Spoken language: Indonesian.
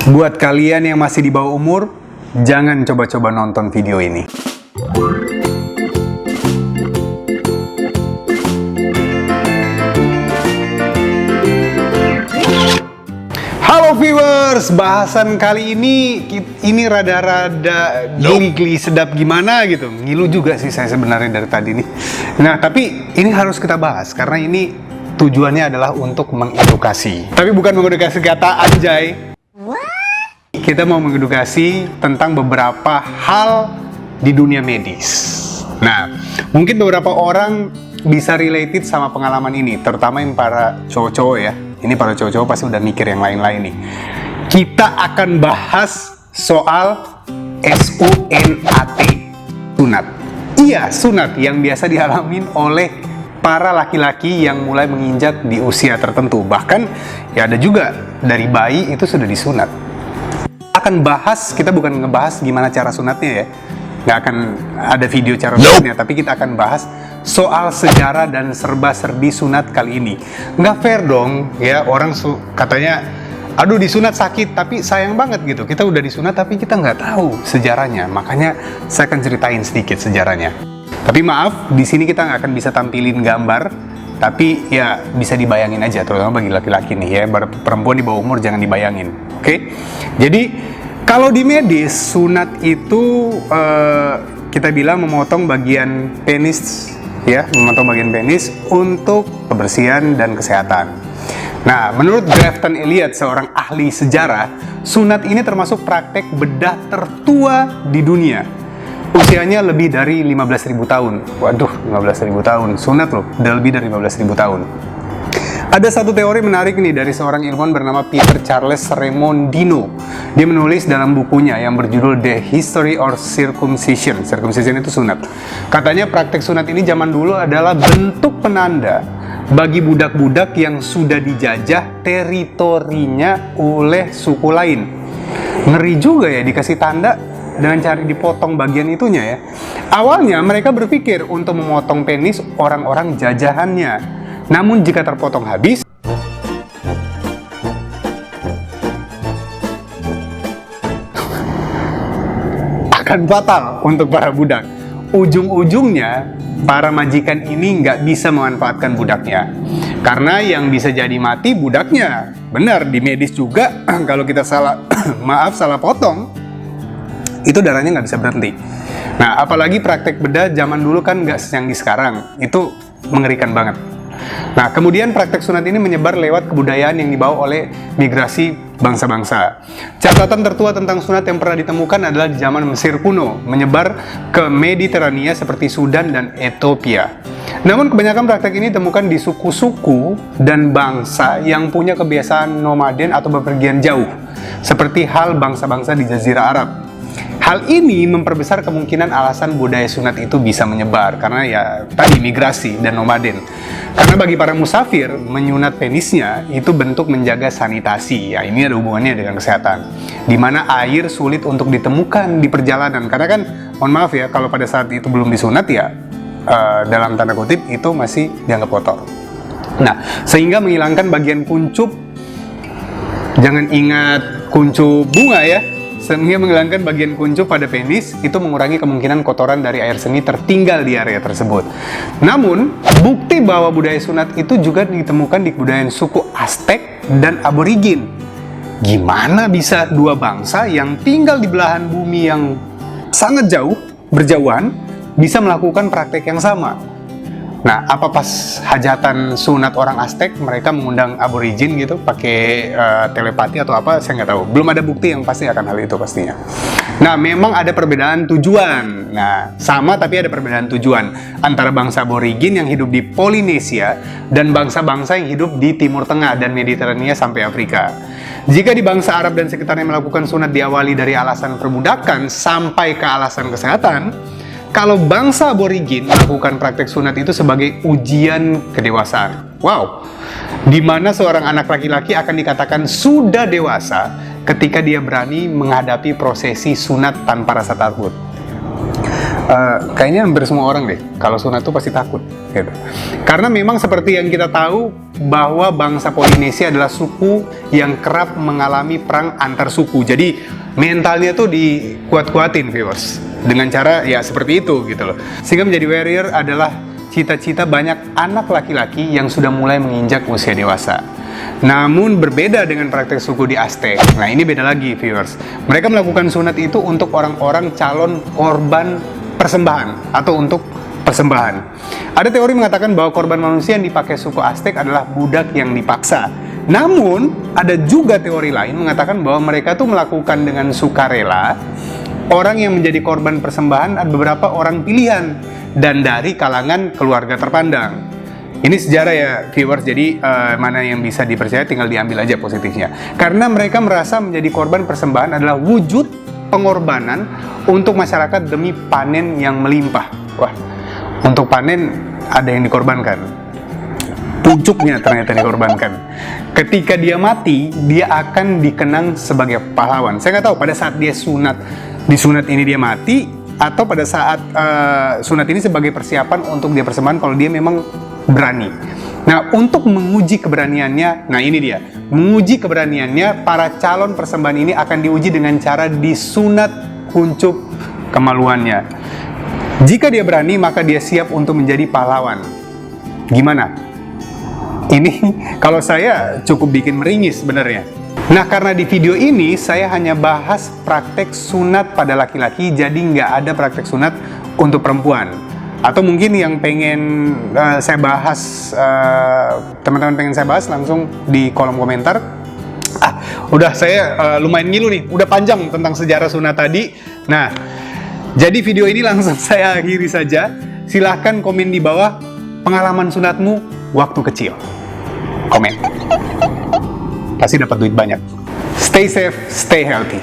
Buat kalian yang masih di bawah umur, jangan coba-coba nonton video ini. Halo viewers, bahasan kali ini rada-rada geli-geli sedap gimana gitu. Ngilu juga sih saya sebenarnya dari tadi nih. Nah, tapi ini harus kita bahas karena ini tujuannya adalah untuk mengedukasi. Tapi bukan mengedukasi kata anjay. Kita mau mengedukasi tentang beberapa hal di dunia medis. Nah, mungkin beberapa orang bisa related sama pengalaman ini, terutama yang para cowok-cowok ya. Ini para cowok-cowok pasti udah mikir yang lain-lain nih. Kita akan bahas soal SUNAT. Sunat. Iya, sunat yang biasa dialamin oleh para laki-laki yang mulai menginjak di usia tertentu. Bahkan ya ada juga dari bayi itu sudah disunat. Akan bahas, kita bukan ngebahas gimana cara sunatnya ya. Nggak akan ada video cara sunatnya, tapi kita akan bahas soal sejarah dan serba-serbi sunat kali ini. Nggak fair dong ya, orang katanya aduh disunat sakit, tapi sayang banget gitu, kita udah disunat tapi kita nggak tahu sejarahnya. Makanya saya akan ceritain sedikit sejarahnya. Tapi maaf, di sini kita nggak akan bisa tampilin gambar, tapi ya bisa dibayangin aja, terutama bagi laki-laki nih ya. Perempuan di bawah umur jangan dibayangin, oke? Jadi kalau di medis, sunat itu kita bilang memotong bagian penis ya, memotong bagian penis untuk kebersihan dan kesehatan. Nah, menurut Grafton Elliot, seorang ahli sejarah, sunat ini termasuk praktek bedah tertua di dunia. Usianya lebih dari 15.000 tahun. Waduh, 15.000 tahun. Sunat loh, udah lebih dari 15.000 tahun. Ada satu teori menarik nih dari seorang ilmuwan bernama Peter Charles Remondino. Dia menulis dalam bukunya yang berjudul The History of Circumcision. Circumcision itu sunat. Katanya praktek sunat ini zaman dulu adalah bentuk penanda bagi budak-budak yang sudah dijajah teritorinya oleh suku lain. Ngeri juga ya dikasih tanda dengan cara dipotong bagian itunya ya. Awalnya mereka berpikir untuk memotong penis orang-orang jajahannya. Namun jika terpotong habis, akan fatal untuk para budak. Ujung-ujungnya, para majikan ini nggak bisa memanfaatkan budaknya. Karena yang bisa jadi mati budaknya. Benar, di medis juga, kalau kita salah potong, itu darahnya nggak bisa berhenti. Nah, apalagi praktek bedah zaman dulu kan nggak secanggih sekarang. Itu mengerikan banget. Nah, kemudian praktek sunat ini menyebar lewat kebudayaan yang dibawa oleh migrasi bangsa-bangsa. Catatan tertua tentang sunat yang pernah ditemukan adalah di zaman Mesir kuno, menyebar ke Mediterania seperti Sudan dan Ethiopia. Namun kebanyakan praktek ini ditemukan di suku-suku dan bangsa yang punya kebiasaan nomaden atau bepergian jauh, seperti hal bangsa-bangsa di Jazirah Arab. Hal ini memperbesar kemungkinan alasan budaya sunat itu bisa menyebar karena ya tadi migrasi dan nomaden. Karena bagi para musafir, menyunat penisnya itu bentuk menjaga sanitasi. Ya, ini ada hubungannya dengan kesehatan. Di mana air sulit untuk ditemukan di perjalanan. Karena kan, mohon maaf ya, kalau pada saat itu belum disunat ya, dalam tanda kutip itu masih dianggap kotor. Nah, sehingga menghilangkan bagian kuncup. Jangan ingat kuncup bunga ya. Sehingga menghilangkan bagian kuncup pada penis itu mengurangi kemungkinan kotoran dari air seni tertinggal di area tersebut. Namun, bukti bahwa budaya sunat itu juga ditemukan di kebudayaan suku Aztec dan Aborigin. Gimana bisa dua bangsa yang tinggal di belahan bumi yang sangat jauh, berjauhan, bisa melakukan praktek yang sama? Nah, apa pas hajatan sunat orang Aztec mereka mengundang aborigin gitu pakai telepati atau apa, saya nggak tahu. Belum ada bukti yang pasti akan hal itu pastinya. Nah, memang ada perbedaan tujuan. Nah, sama tapi ada perbedaan tujuan antara bangsa aborigin yang hidup di Polinesia dan bangsa-bangsa yang hidup di Timur Tengah dan Mediterania sampai Afrika. Jika di bangsa Arab dan sekitarnya melakukan sunat diawali dari alasan perbudakan sampai ke alasan kesehatan, kalau bangsa aborigin melakukan praktek sunat itu sebagai ujian kedewasaan. Wow, di mana seorang anak laki-laki akan dikatakan sudah dewasa ketika dia berani menghadapi prosesi sunat tanpa rasa takut. Kayaknya hampir semua orang deh, kalau sunat tuh pasti takut, gitu. Karena memang seperti yang kita tahu bahwa bangsa Polinesia adalah suku yang kerap mengalami perang antar suku. Jadi mentalnya tuh dikuat-kuatin, viewers, dengan cara ya seperti itu, gitu loh. Sehingga menjadi warrior adalah cita-cita banyak anak laki-laki yang sudah mulai menginjak usia dewasa. Namun berbeda dengan praktek suku di Aztec. Nah, ini beda lagi, viewers. Mereka melakukan sunat itu untuk orang-orang calon korban persembahan atau untuk persembahan. Ada teori mengatakan bahwa korban manusia yang dipakai suku Aztec adalah budak yang dipaksa. Namun, ada juga teori lain mengatakan bahwa mereka tuh melakukan dengan sukarela. Orang yang menjadi korban persembahan ada beberapa orang pilihan dan dari kalangan keluarga terpandang. Ini sejarah ya, viewers, jadi mana yang bisa dipercaya tinggal diambil aja positifnya. Karena mereka merasa menjadi korban persembahan adalah wujud pengorbanan untuk masyarakat demi panen yang melimpah. Wah, untuk panen ada yang dikorbankan. Pucuknya ternyata dikorbankan. Ketika dia mati, dia akan dikenang sebagai pahlawan. Saya nggak tahu pada saat dia disunat ini dia mati, atau pada saat sunat ini sebagai persiapan untuk dia persembahan kalau dia memang berani. Nah, untuk menguji keberaniannya, nah ini dia, menguji keberaniannya, para calon persembahan ini akan diuji dengan cara disunat kuncup kemaluannya. Jika dia berani, maka dia siap untuk menjadi pahlawan. Gimana? Ini kalau saya cukup bikin meringis sebenarnya. Nah, karena di video ini saya hanya bahas praktek sunat pada laki-laki, jadi nggak ada praktek sunat untuk perempuan. Atau mungkin yang pengen saya bahas, teman-teman pengen saya bahas, langsung di kolom komentar. Udah saya lumayan ngilu nih, udah panjang tentang sejarah sunat tadi. Nah, jadi video ini langsung saya akhiri saja. Silahkan komen di bawah pengalaman sunatmu waktu kecil. Komen. Pasti dapat duit banyak. Stay safe, stay healthy.